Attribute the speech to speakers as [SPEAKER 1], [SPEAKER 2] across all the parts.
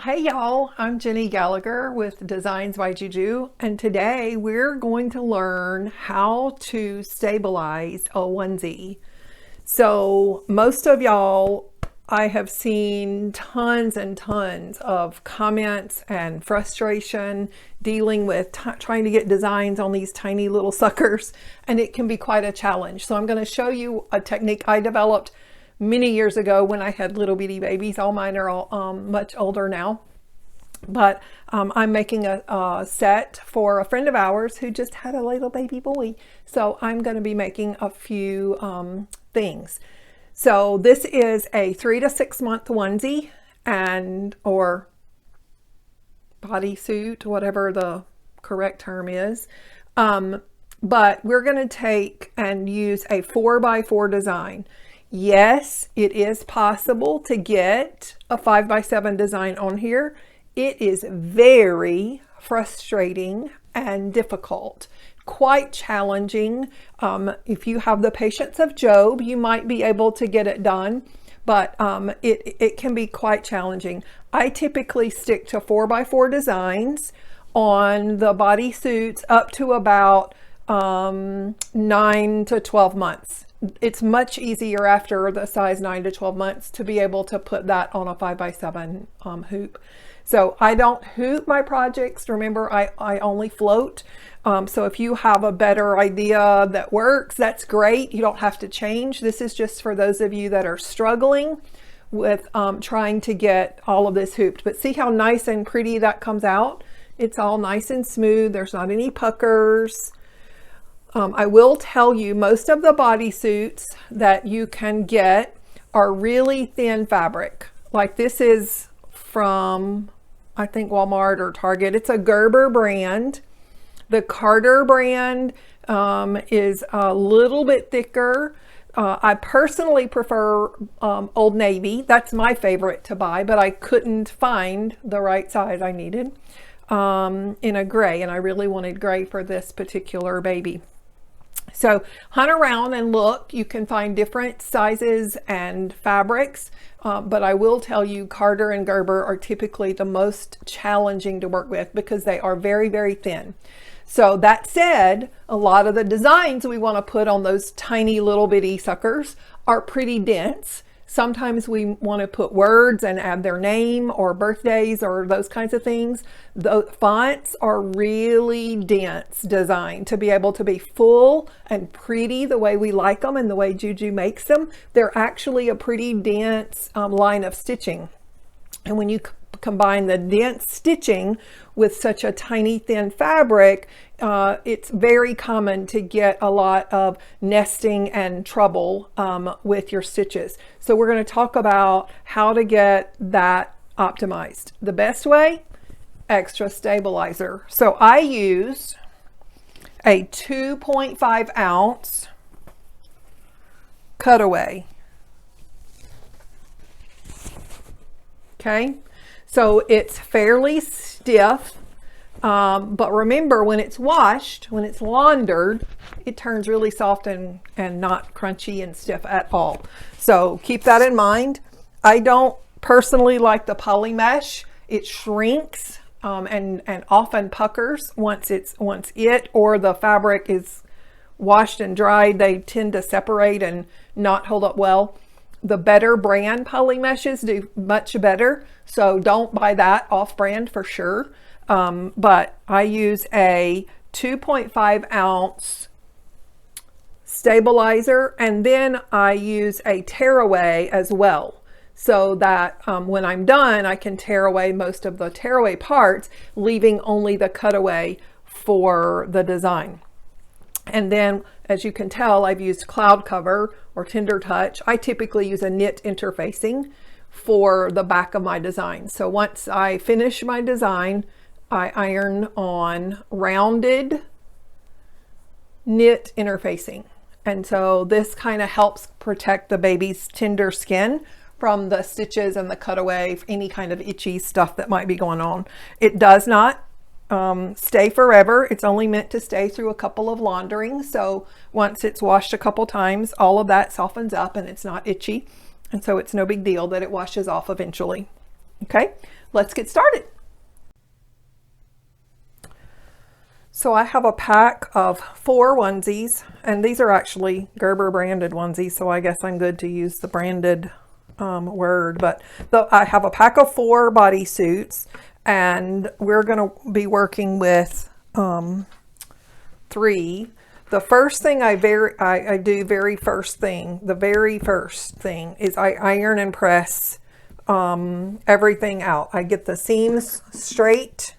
[SPEAKER 1] Hey y'all, I'm Jenny Gallagher with Designs by Juju, and today we're going to learn how to stabilize a onesie. So most of y'all, I have seen tons and tons of comments and frustration dealing with trying to get designs on these tiny little suckers, and it can be quite a challenge. So I'm going to show you a technique I developed many years ago when I had little bitty babies. All mine are all much older now. But I'm making a set for a friend of ours who just had a little baby boy. So I'm going to be making a few things. So this is a 3 to 6 month onesie or bodysuit, whatever the correct term is. But we're going to take and use a 4x4 design. Yes, it is possible to get a 5x7 design on here. It is very frustrating and difficult, quite challenging. If you have the patience of Job, you might be able to get it done, but it can be quite challenging. I typically stick to 4x4 designs on the bodysuits up to about 9 to 12 months. It's much easier after the size 9 to 12 months to be able to put that on a 5x7 hoop. So I don't hoop my projects. Remember, I only float. So if you have a better idea that works, that's great. You don't have to change. This is just for those of you that are struggling with trying to get all of this hooped. But see how nice and pretty that comes out? It's all nice and smooth. There's not any puckers. I will tell you, most of the bodysuits that you can get are really thin fabric. Like this is from, I think, Walmart or Target. It's a Gerber brand. The Carter brand is a little bit thicker. I personally prefer Old Navy. That's my favorite to buy, but I couldn't find the right size I needed in a gray, and I really wanted gray for this particular baby. So hunt around and look. You can find different sizes and fabrics, but I will tell you Carter and Gerber are typically the most challenging to work with because they are very, very thin. So that said, a lot of the designs we want to put on those tiny little bitty suckers are pretty dense. Sometimes we want to put words and add their name or birthdays or those kinds of things. The fonts are really dense designed to be able to be full and pretty the way we like them and the way Juju makes them. They're actually a pretty dense line of stitching. And when you combine the dense stitching with such a tiny thin fabric, it's very common to get a lot of nesting and trouble with your stitches. So we're going to talk about how to get that optimized. The best way, extra stabilizer. So I use a 2.5 ounce cutaway. Okay, so it's fairly stiff. But remember, when it's washed, when it's laundered, it turns really soft and not crunchy and stiff at all. So keep that in mind. I don't personally like the poly mesh. It shrinks and often puckers once it or the fabric is washed and dried. They tend to separate and not hold up well. The better brand poly meshes do much better. So don't buy that off brand for sure. But I use a 2.5 ounce stabilizer, and then I use a tearaway as well, so that when I'm done, I can tear away most of the tearaway parts, leaving only the cutaway for the design. And then, as you can tell, I've used cloud cover or tender touch. I typically use a knit interfacing for the back of my design. So once I finish my design, I iron on rounded knit interfacing. And so this kind of helps protect the baby's tender skin from the stitches and the cutaway, any kind of itchy stuff that might be going on. It does not stay forever. It's only meant to stay through a couple of launderings. So once it's washed a couple times, all of that softens up and it's not itchy. And so it's no big deal that it washes off eventually. Okay, let's get started. So I have a pack of 4 onesies, and these are actually Gerber branded onesies, so I guess I'm good to use the branded word, but I have a pack of 4 bodysuits, and we're going to be working with 3. The first thing the very first thing is I iron and press everything out. I get the seams straight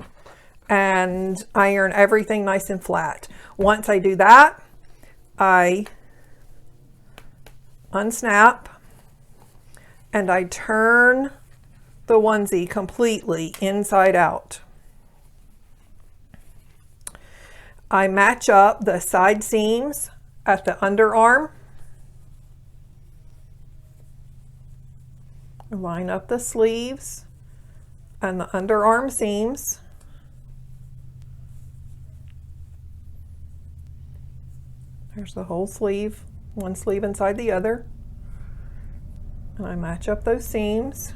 [SPEAKER 1] and iron everything nice and flat. Once I do that, I unsnap and I turn the onesie completely inside out. I match up the side seams at the underarm. Line up the sleeves and the underarm seams. There's the whole sleeve, one sleeve inside the other. And I match up those seams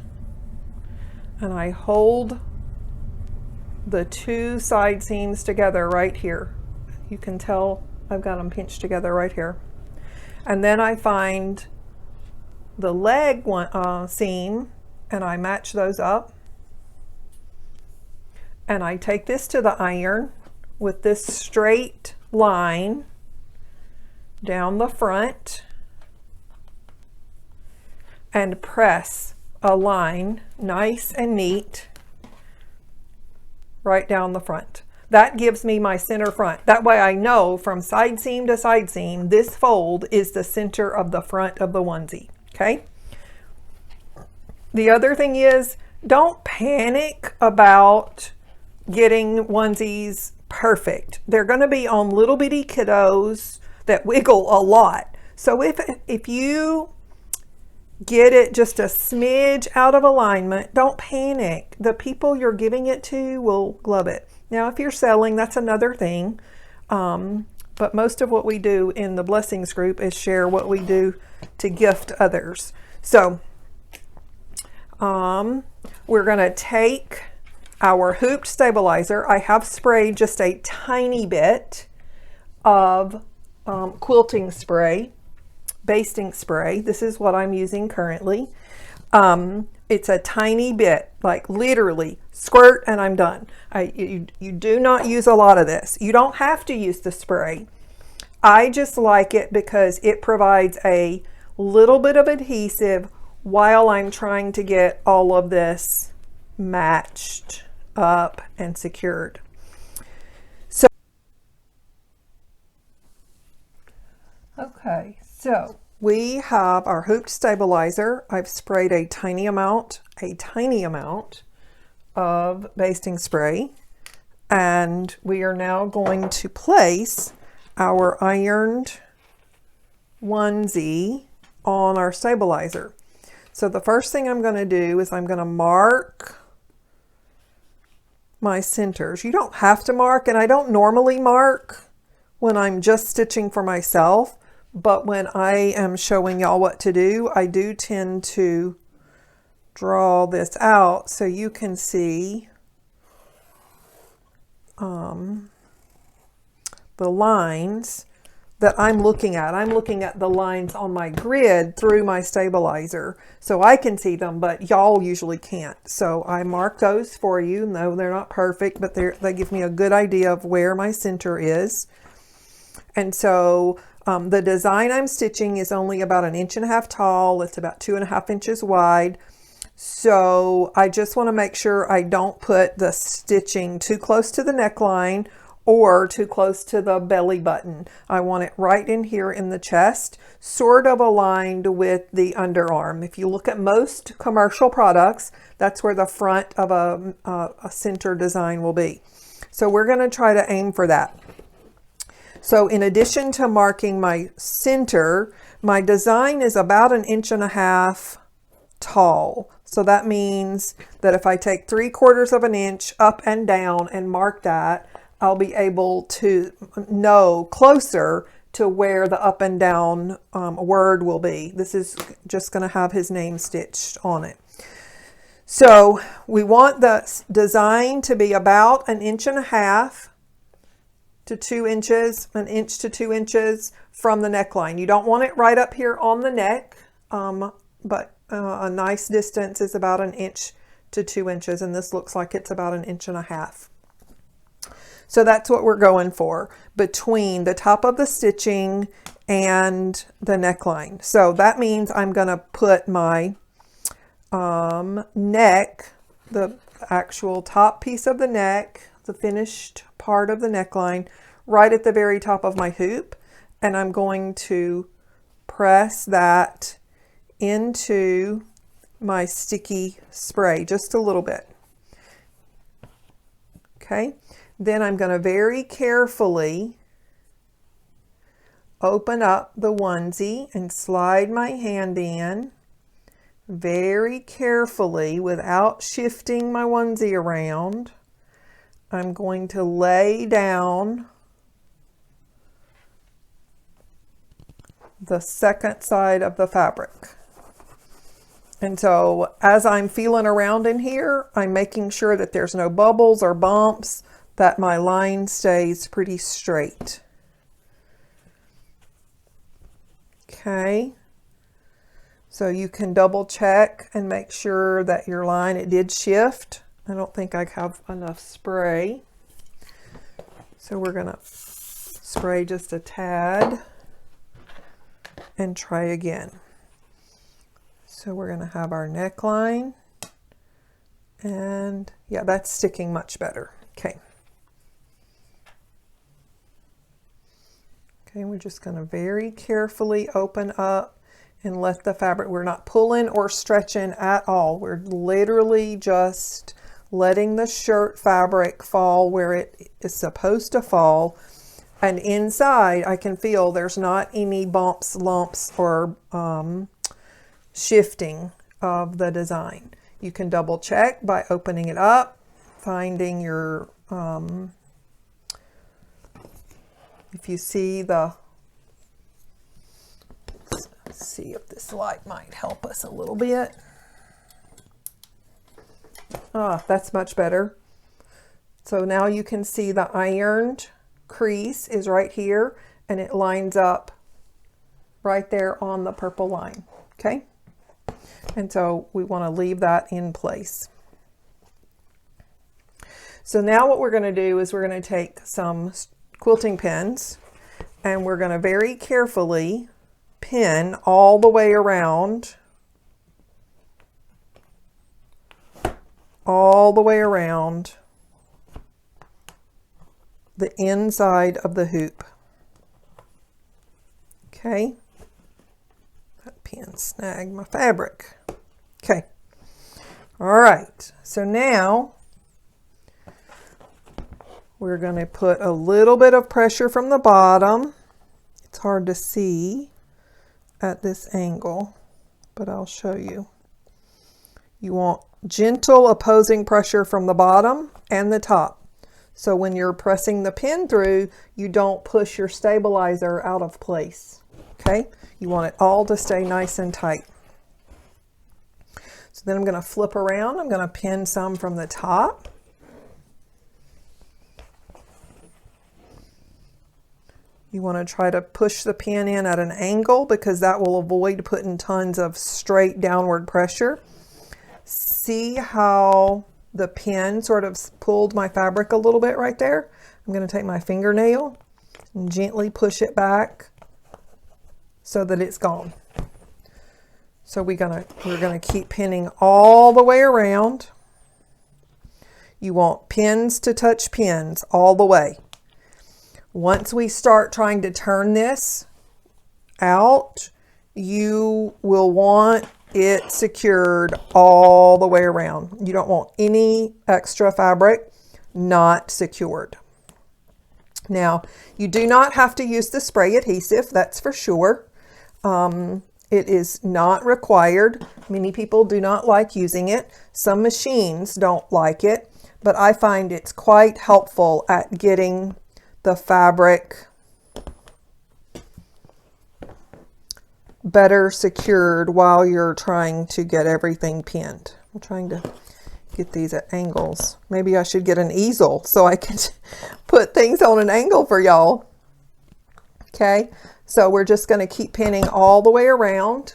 [SPEAKER 1] and I hold the 2 side seams together right here. You can tell I've got them pinched together right here. And then I find the leg seam and I match those up. And I take this to the iron with this straight line down the front and press a line nice and neat right down the front. That gives me my center front. That way I know from side seam to side seam, this fold is the center of the front of the onesie, okay? The other thing is, don't panic about getting onesies perfect. They're gonna be on little bitty kiddos that wiggle a lot. So if you get it just a smidge out of alignment, don't panic. The people you're giving it to will love it. Now, if you're selling, that's another thing. But most of what we do in the blessings group is share what we do to gift others. So we're gonna take our hooped stabilizer. I have sprayed just a tiny bit of quilting spray, basting spray. This is what I'm using currently. It's a tiny bit, like literally squirt and I'm done. You do not use a lot of this. You don't have to use the spray. I just like it because it provides a little bit of adhesive while I'm trying to get all of this matched up and secured. Okay, so we have our hooped stabilizer. I've sprayed a tiny amount of basting spray, and we are now going to place our ironed onesie on our stabilizer. So the first thing I'm going to do is I'm going to mark my centers. You don't have to mark, and I don't normally mark when I'm just stitching for myself. But when I am showing y'all what to do, I do tend to draw this out so you can see the lines that I'm looking at. I'm looking at the lines on my grid through my stabilizer so I can see them, but y'all usually can't. So I mark those for you. No, they're not perfect, but they give me a good idea of where my center is. And so the design I'm stitching is only about 1.5 inches tall. It's about 2.5 inches wide. So I just want to make sure I don't put the stitching too close to the neckline or too close to the belly button. I want it right in here in the chest, sort of aligned with the underarm. If you look at most commercial products, that's where the front of a center design will be. So we're going to try to aim for that. So in addition to marking my center, my design is about 1.5 inches tall. So that means that if I take 3/4 of an inch up and down and mark that, I'll be able to know closer to where the up and down word will be. This is just going to have his name stitched on it. So we want the design to be about 1.5 to 2 inches, 1 inch to 2 inches from the neckline. You don't want it right up here on the neck, but a nice distance is about 1 inch to 2 inches, and this looks like it's about 1.5 inches. So that's what we're going for between the top of the stitching and the neckline. So that means I'm going to put my neck, the actual top piece of the neck, the finished part of the neckline, right at the very top of my hoop, and I'm going to press that into my sticky spray just a little bit. Okay, then I'm going to very carefully open up the onesie and slide my hand in very carefully without shifting my onesie around. I'm going to lay down the second side of the fabric. And so as I'm feeling around in here, I'm making sure that there's no bubbles or bumps, that my line stays pretty straight. Okay. So you can double check and make sure that your line, it did shift. I don't think I have enough spray. So we're gonna spray just a tad and try again. So we're gonna have our neckline, and yeah, that's sticking much better. Okay. Okay, we're just gonna very carefully open up and let the fabric, we're not pulling or stretching at all. We're literally just letting the shirt fabric fall where it is supposed to fall. And inside, I can feel there's not any bumps, lumps, or shifting of the design. You can double check by opening it up, finding your, if you see the, let's see if this light might help us a little bit. Ah, that's much better. So now you can see the ironed crease is right here, and it lines up right there on the purple line. Okay. And so we want to leave that in place. So now what we're going to do is we're going to take some quilting pins, and we're going to very carefully pin all the way around, the inside of the hoop. Okay. That pin snagged my fabric. Okay. All right. So now we're going to put a little bit of pressure from the bottom. It's hard to see at this angle, but I'll show you. You want gentle opposing pressure from the bottom and the top. So when you're pressing the pin through, you don't push your stabilizer out of place. Okay? You want it all to stay nice and tight. So then I'm going to flip around. I'm going to pin some from the top. You want to try to push the pin in at an angle because that will avoid putting tons of straight downward pressure. See how the pin sort of pulled my fabric a little bit right there? I'm going to take my fingernail and gently push it back so that it's gone. So we're gonna keep pinning all the way around. You want pins to touch pins all the way. Once we start trying to turn this out, you will want it secured all the way around. You don't want any extra fabric not secured. Now, you do not have to use the spray adhesive, that's for sure. It is not required. Many people do not like using it. Some machines don't like it, but I find it's quite helpful at getting the fabric better secured while you're trying to get everything pinned. I'm trying to get these at angles. Maybe I should get an easel so I can put things on an angle for y'all. Okay, so we're just going to keep pinning all the way around.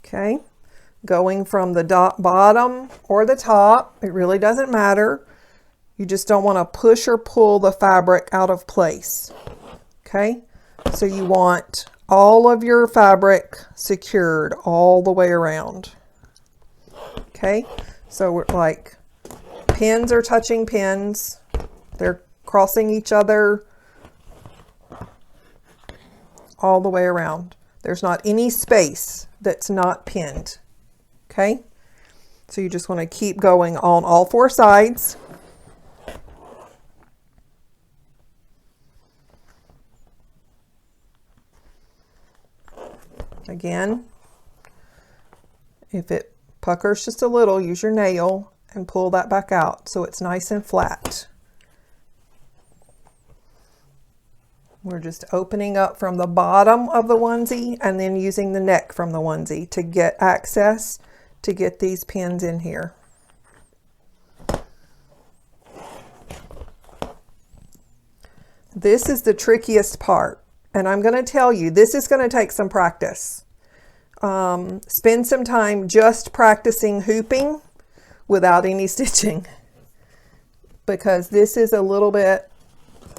[SPEAKER 1] Okay, going from the bottom or the top, it really doesn't matter. You just don't want to push or pull the fabric out of place. Okay, so you want all of your fabric secured all the way around. Okay, so we're like pins are touching pins, they're crossing each other all the way around. There's not any space that's not pinned. Okay, so you just want to keep going on all four sides. Again, if it puckers just a little, use your nail and pull that back out so it's nice and flat. We're just opening up from the bottom of the onesie and then using the neck from the onesie to get access to get these pins in here. This is the trickiest part, and I'm going to tell you, this is going to take some practice. Spend some time just practicing hooping without any stitching, because this is a little bit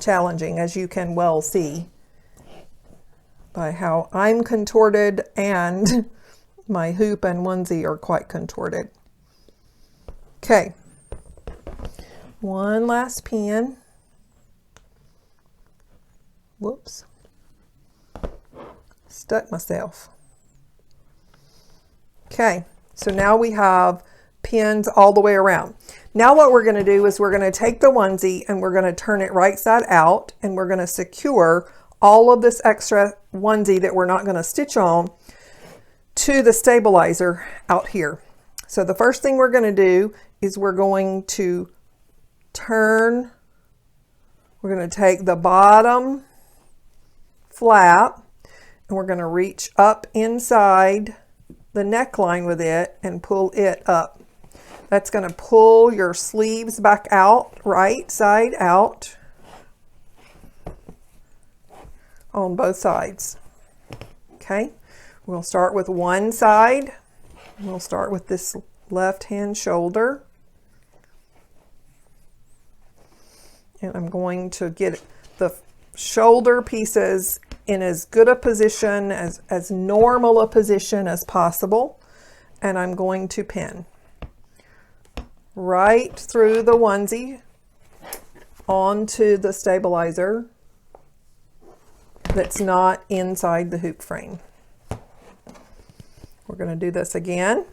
[SPEAKER 1] challenging, as you can well see by how I'm contorted and my hoop and onesie are quite contorted. Okay, one last pin. Whoops, stuck myself. Okay, so now we have pins all the way around. Now what we're going to do is we're going to take the onesie and we're going to turn it right side out, and we're going to secure all of this extra onesie that we're not going to stitch on to the stabilizer out here. So the first thing we're going to do is we're going to turn, we're going to take the bottom flap and we're going to reach up inside the neckline with it and pull it up. That's going to pull your sleeves back out, right side out on both sides. Okay, we'll start with one side. We'll start with this left hand shoulder. And I'm going to get the shoulder pieces in as good a position, as normal a position as possible. And I'm going to pin right through the onesie onto the stabilizer that's not inside the hoop frame. We're going to do this again.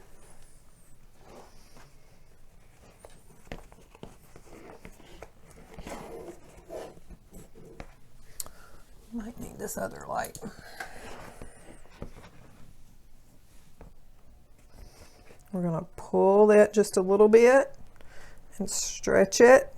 [SPEAKER 1] Might need this other light. We're going to pull it just a little bit and stretch it.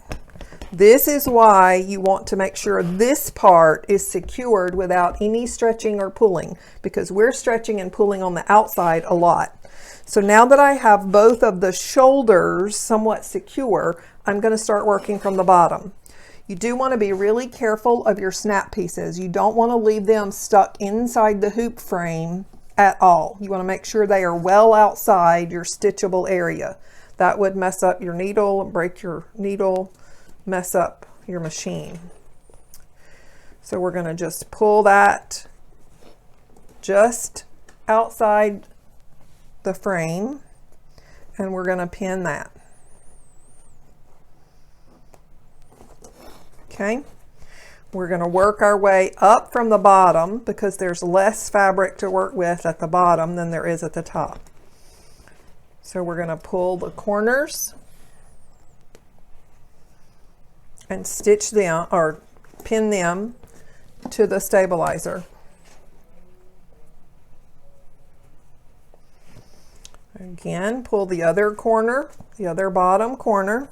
[SPEAKER 1] This is why you want to make sure this part is secured without any stretching or pulling, because we're stretching and pulling on the outside a lot. So now that I have both of the shoulders somewhat secure, I'm going to start working from the bottom. You do want to be really careful of your snap pieces. You don't want to leave them stuck inside the hoop frame at all. You want to make sure they are well outside your stitchable area. That would mess up your needle, break your needle, mess up your machine. So we're going to just pull that just outside the frame and we're going to pin that. Okay, we're going to work our way up from the bottom because there's less fabric to work with at the bottom than there is at the top. So we're going to pull the corners and stitch them or pin them to the stabilizer. Again, pull the other corner, the other bottom corner.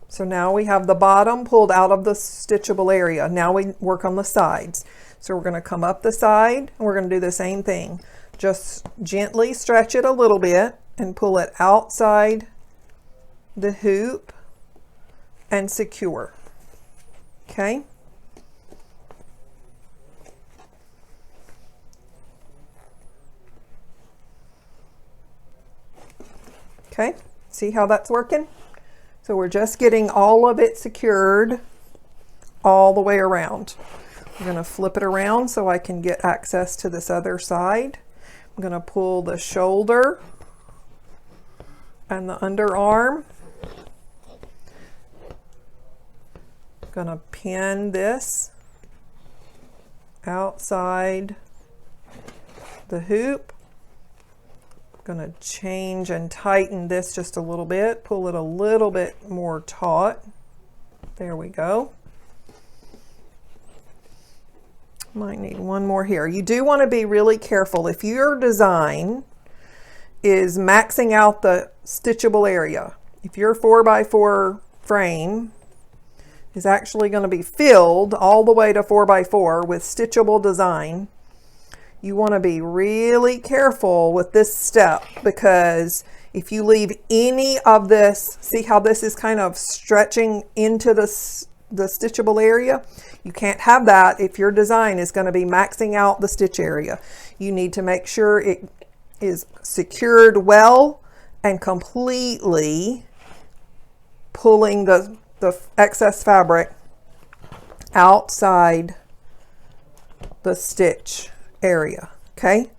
[SPEAKER 1] So now we have the bottom pulled out of the stitchable area. Now we work on the sides. So we're going to come up the side and we're going to do the same thing. Just gently stretch it a little bit and pull it outside the hoop and secure. Okay? Okay, see how that's working? So we're just getting all of it secured all the way around. I'm going to flip it around so I can get access to this other side. I'm going to pull the shoulder and the underarm. I'm going to pin this outside the hoop. Going to change and tighten this just a little bit, pull it a little bit more taut. There we go. Might need one more here. You do want to be really careful. If your design is maxing out the stitchable area, if your 4x4 frame is actually going to be filled all the way to 4x4 with stitchable design, you want to be really careful with this step, because if you leave any of this, see how this is kind of stretching into the stitchable area? You can't have that if your design is going to be maxing out the stitch area. You need to make sure it is secured well and completely pulling the excess fabric outside the stitch area. Okay,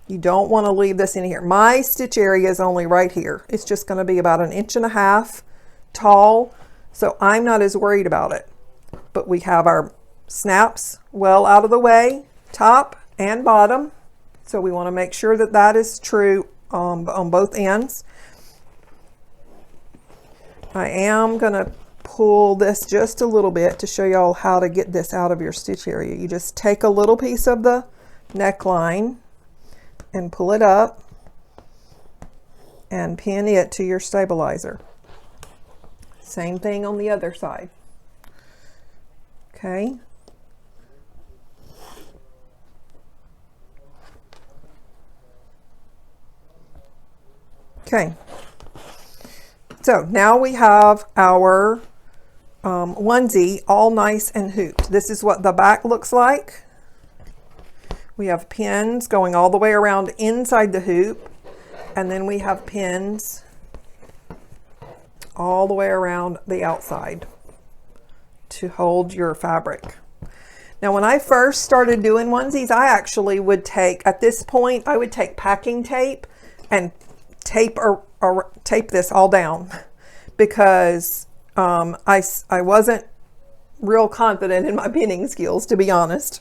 [SPEAKER 1] you don't want to leave this in here. My stitch area is only right here. It's just going to be about 1.5 inches tall, so I'm not as worried about it. But we have our snaps well out of the way, top and bottom, so we want to make sure that that is true on both ends. I am going to pull this just a little bit to show y'all how to get this out of your stitch area. You just take a little piece of the neckline and pull it up and pin it to your stabilizer. Same thing on the other side. Okay. Okay. So now we have our onesie all nice and hooped. This is what the back looks like. We have pins going all the way around inside the hoop, and then we have pins all the way around the outside to hold your fabric. Now, when I first started doing onesies, I actually would take, at this point, I would take packing tape and tape this all down, because I wasn't real confident in my pinning skills, to be honest.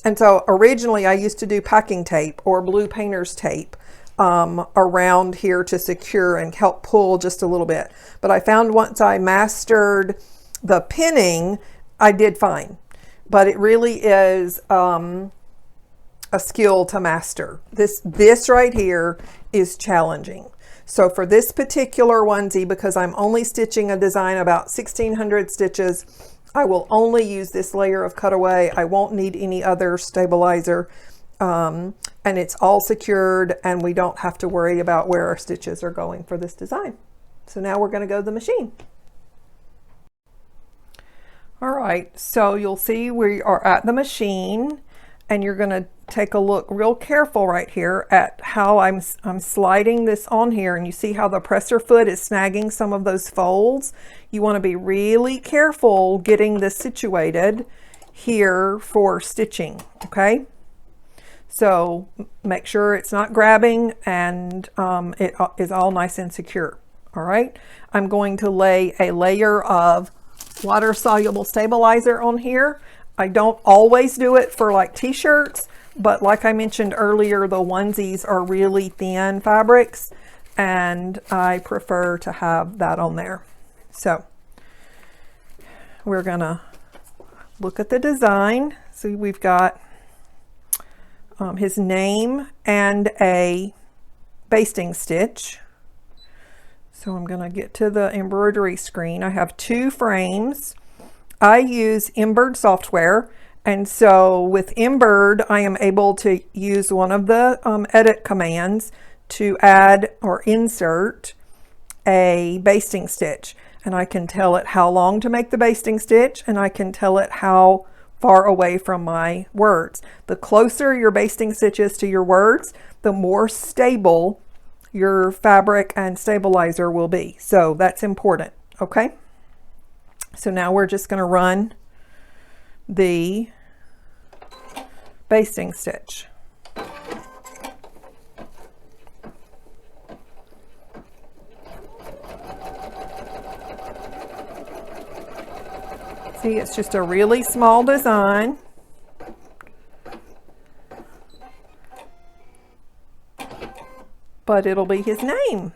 [SPEAKER 1] And so originally I used to do packing tape or blue painter's tape around here to secure and help pull just a little bit. But I found once I mastered the pinning, I did fine. But it really is a skill to master. This right here is challenging. So for this particular onesie, because I'm only stitching a design about 1,600 stitches, I will only use this layer of cutaway. I won't need any other stabilizer. And it's all secured, and we don't have to worry about where our stitches are going for this design. So now we're going to go to the machine. All right, so you'll see we are at the machine, and you're going to take a look real careful right here at how I'm sliding this on here, and you see how the presser foot is snagging some of those folds. You want to be really careful getting this situated here for stitching, okay? So make sure it's not grabbing, and it is all nice and secure. All right, I'm going to lay a layer of water-soluble stabilizer on here. I don't always do it for like t-shirts, but like I mentioned earlier, the onesies are really thin fabrics, and I prefer to have that on there. So we're gonna look at the design. See, we've got his name and a basting stitch. So I'm going to get to the embroidery screen. I have 2 frames. I use Embroider software, and so with Embroider I am able to use one of the edit commands to add or insert a basting stitch, and I can tell it how long to make the basting stitch, and I can tell it how far away from my words. The closer your basting stitch is to your words, the more stable your fabric and stabilizer will be. So that's important, okay? So now we're just going to run the basting stitch. See, it's just a really small design. But it'll be his name.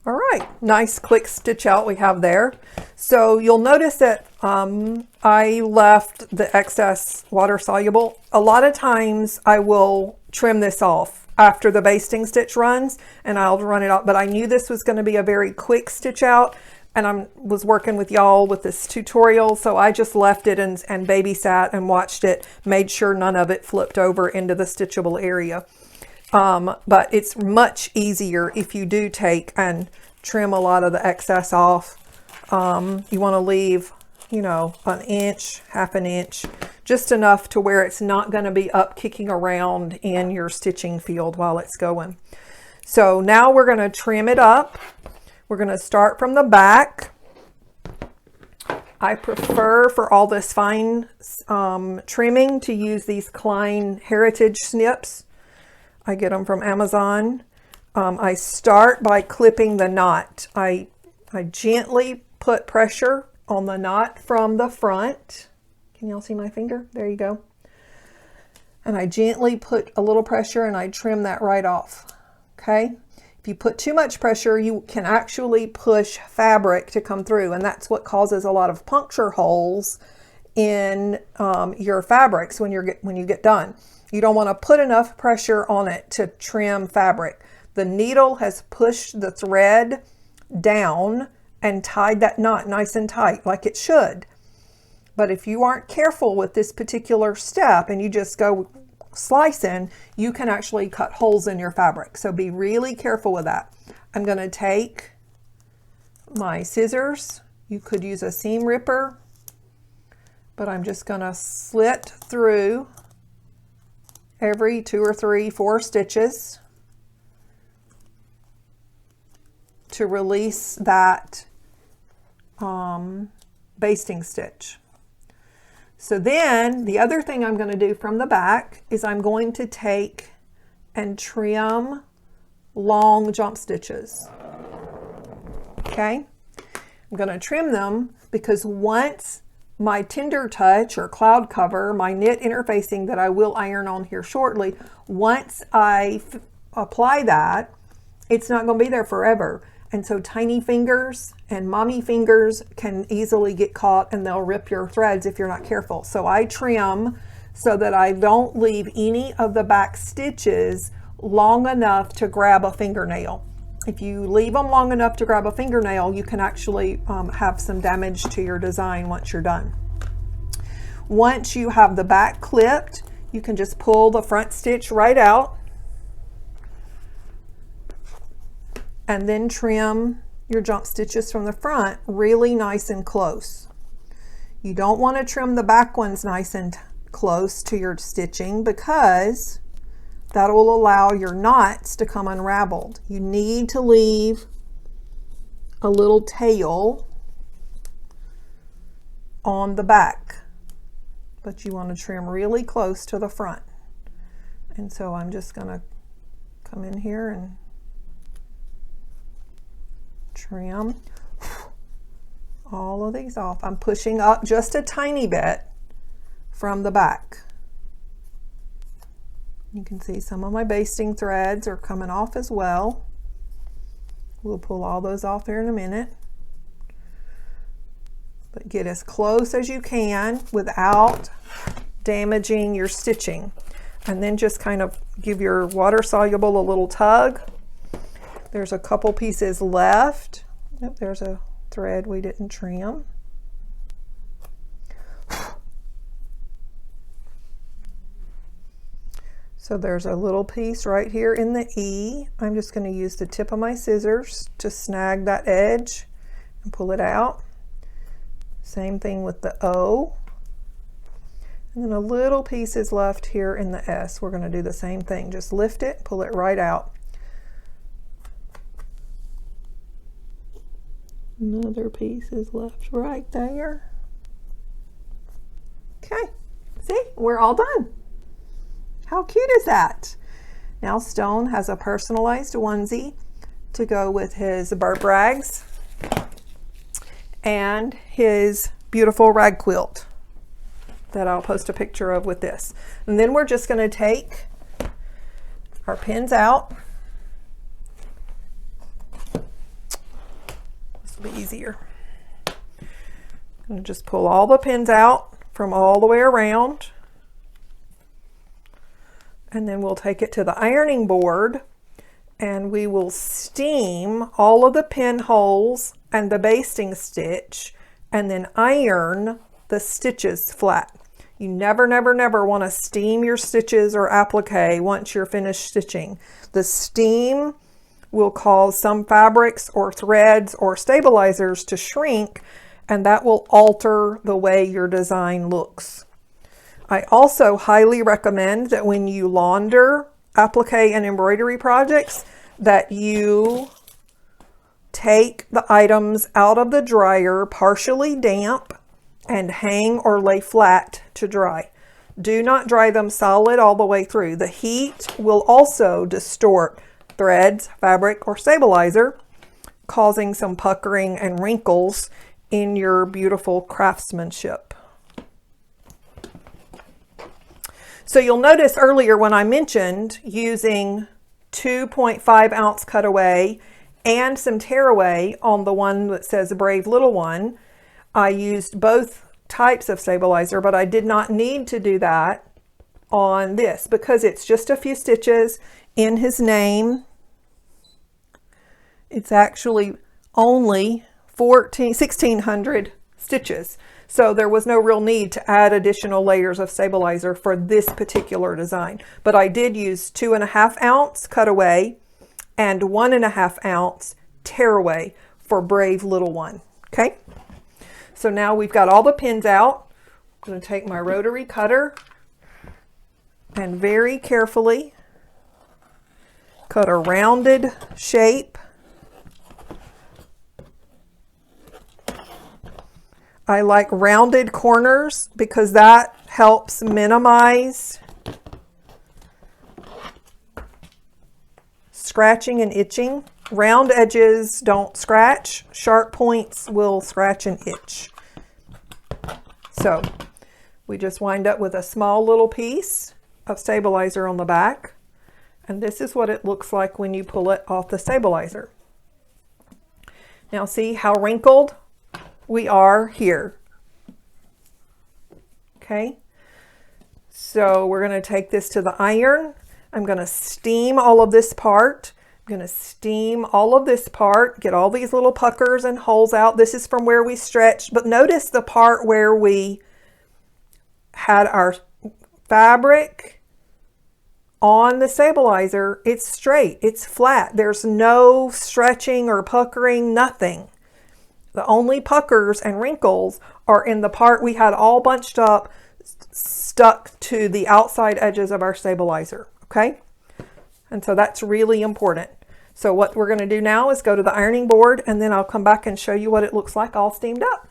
[SPEAKER 1] All right, nice quick stitch out we have there. So you'll notice that I left the excess water soluble. A lot of times I will trim this off after the basting stitch runs, and I'll run it out, but I knew this was going to be a very quick stitch out, and I was working with y'all with this tutorial, so I just left it and babysat and watched it, made sure none of it flipped over into the stitchable area. But it's much easier if you do take and trim a lot of the excess off. You want to leave, you know, an inch, half an inch, just enough to where it's not going to be up kicking around in your stitching field while it's going. So now we're going to trim it up. We're going to start from the back. I prefer for all this fine trimming to use these Klein Heritage snips. I get them from Amazon. I start by clipping the knot. I gently put pressure on the knot from the front. Can y'all see my finger? There you go. And I gently put a little pressure and I trim that right off. Okay. If you put too much pressure, you can actually push fabric to come through, and that's what causes a lot of puncture holes in your fabrics when you get done. You don't want to put enough pressure on it to trim fabric. The needle has pushed the thread down and tied that knot nice and tight like it should. But if you aren't careful with this particular step and you just go slicing, you can actually cut holes in your fabric. So be really careful with that. I'm going to take my scissors. You could use a seam ripper, but I'm just going to slit through every 2 or 3, 4 stitches to release that basting stitch. So then the other thing I'm going to do from the back is I'm going to take and trim long jump stitches. Okay, I'm going to trim them because once my Tender Touch or cloud cover, my knit interfacing that I will iron on here shortly, once I apply that, it's not going to be there forever. And so tiny fingers and mommy fingers can easily get caught and they'll rip your threads if you're not careful. So I trim so that I don't leave any of the back stitches long enough to grab a fingernail. If you leave them long enough to grab a fingernail, you can actually have some damage to your design once you're done. Once you have the back clipped, you can just pull the front stitch right out and then trim your jump stitches from the front really nice and close. You don't want to trim the back ones nice and close to your stitching because that will allow your knots to come unraveled. You need to leave a little tail on the back, but you want to trim really close to the front. And so I'm just going to come in here and trim all of these off. I'm pushing up just a tiny bit from the back. You can see some of my basting threads are coming off as well. We'll pull all those off here in a minute. But get as close as you can without damaging your stitching. And then just kind of give your water soluble a little tug. There's a couple pieces left. Oh, there's a thread we didn't trim. So there's a little piece right here in the E. I'm just going to use the tip of my scissors to snag that edge and pull it out. Same thing with the O. And then a little piece is left here in the S. We're going to do the same thing. Just lift it, pull it right out. Another piece is left right there. Okay, see, we're all done. How cute is that? Now Stone has a personalized onesie to go with his burp rags and his beautiful rag quilt that I'll post a picture of with this. And then we're just going to take our pins out. This will be easier. I'm going to just pull all the pins out from all the way around. And then we'll take it to the ironing board and we will steam all of the pinholes and the basting stitch and then iron the stitches flat. You never, never, never want to steam your stitches or applique once you're finished stitching. The steam will cause some fabrics or threads or stabilizers to shrink, and that will alter the way your design looks. I also highly recommend that when you launder applique and embroidery projects, that you take the items out of the dryer partially damp and hang or lay flat to dry. Do not dry them solid all the way through. The heat will also distort threads, fabric, or stabilizer, causing some puckering and wrinkles in your beautiful craftsmanship. So you'll notice earlier when I mentioned using 2.5 ounce cutaway and some tearaway on the one that says Brave Little One, I used both types of stabilizer, but I did not need to do that on this because it's just a few stitches in his name. It's actually only 1,600 stitches. So there was no real need to add additional layers of stabilizer for this particular design. But I did use 2.5 ounce cutaway and 1.5 ounce tearaway for Brave Little One. Okay. So now we've got all the pins out. I'm going to take my rotary cutter and very carefully cut a rounded shape. I like rounded corners because that helps minimize scratching and itching. Round edges don't scratch. Sharp points will scratch and itch. So we just wind up with a small little piece of stabilizer on the back. And this is what it looks like when you pull it off the stabilizer. Now see how wrinkled we are here. Okay, so we're going to take this to the iron. I'm going to steam all of this part. I'm going to steam all of this part, get all these little puckers and holes out. This is from where we stretched, but notice the part where we had our fabric on the stabilizer. It's straight, it's flat. There's no stretching or puckering, nothing. The only puckers and wrinkles are in the part we had all bunched up, stuck to the outside edges of our stabilizer, okay? And so that's really important. So what we're going to do now is go to the ironing board, and then I'll come back and show you what it looks like all steamed up.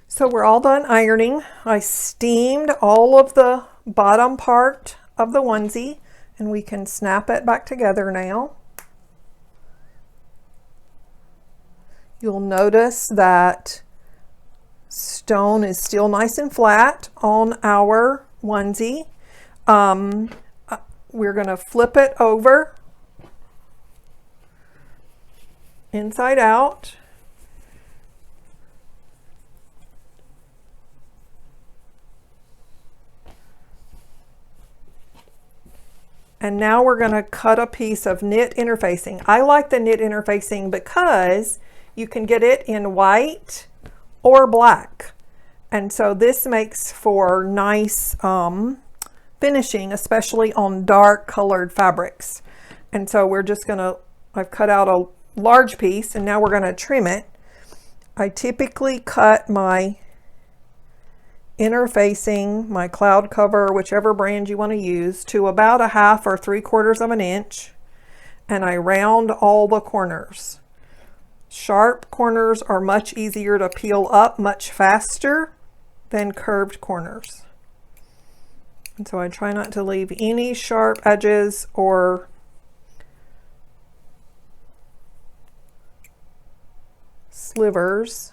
[SPEAKER 1] So we're all done ironing. I steamed all of the bottom part of the onesie, and we can snap it back together now. You'll notice that Stone is still nice and flat on our onesie. We're going to flip it over inside out. And now we're going to cut a piece of knit interfacing. I like the knit interfacing because you can get it in white or black. And so this makes for nice finishing, especially on dark colored fabrics. And so we're just going to, I've cut out a large piece and now we're going to trim it. I typically cut my interfacing, my cloud cover, whichever brand you want to use, to about 1/2 or 3/4 of an inch, and I round all the corners. Sharp corners are much easier to peel up much faster than curved corners. And so I try not to leave any sharp edges or slivers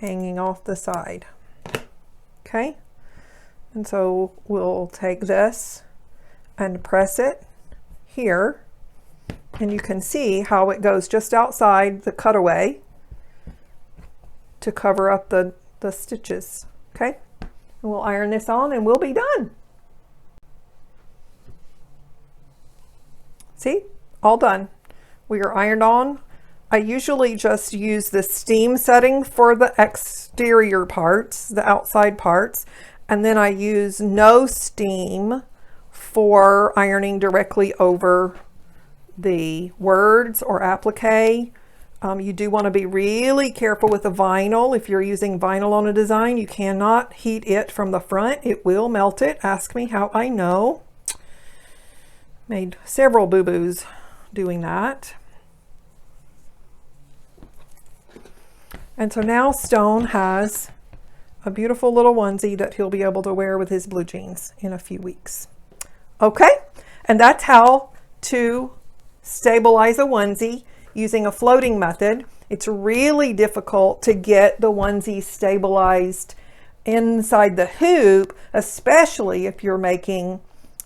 [SPEAKER 1] hanging off the side. Okay, and so we'll take this and press it here, and you can see how it goes just outside the cutaway to cover up the stitches. Okay, and we'll iron this on and we'll be done. See, all done. We are ironed on. I usually just use the steam setting for the exterior parts, the outside parts, and then I use no steam for ironing directly over the words or applique. You do want to be really careful with the vinyl. If you're using vinyl on a design, you cannot heat it from the front. It will melt it. Ask me how I know. Made several boo-boos doing that. And so now Stone has a beautiful little onesie that he'll be able to wear with his blue jeans in a few weeks. Okay, and that's how to stabilize a onesie using a floating method. It's really difficult to get the onesie stabilized inside the hoop, especially if you're making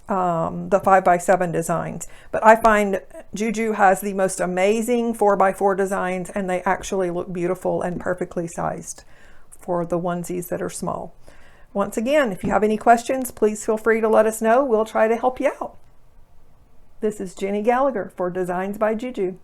[SPEAKER 1] the 5x7 designs. But I find Juju has the most amazing 4x4 designs, and they actually look beautiful and perfectly sized for the onesies that are small. Once again, if you have any questions, please feel free to let us know. We'll try to help you out. This is Jenny Gallagher for Designs by Juju.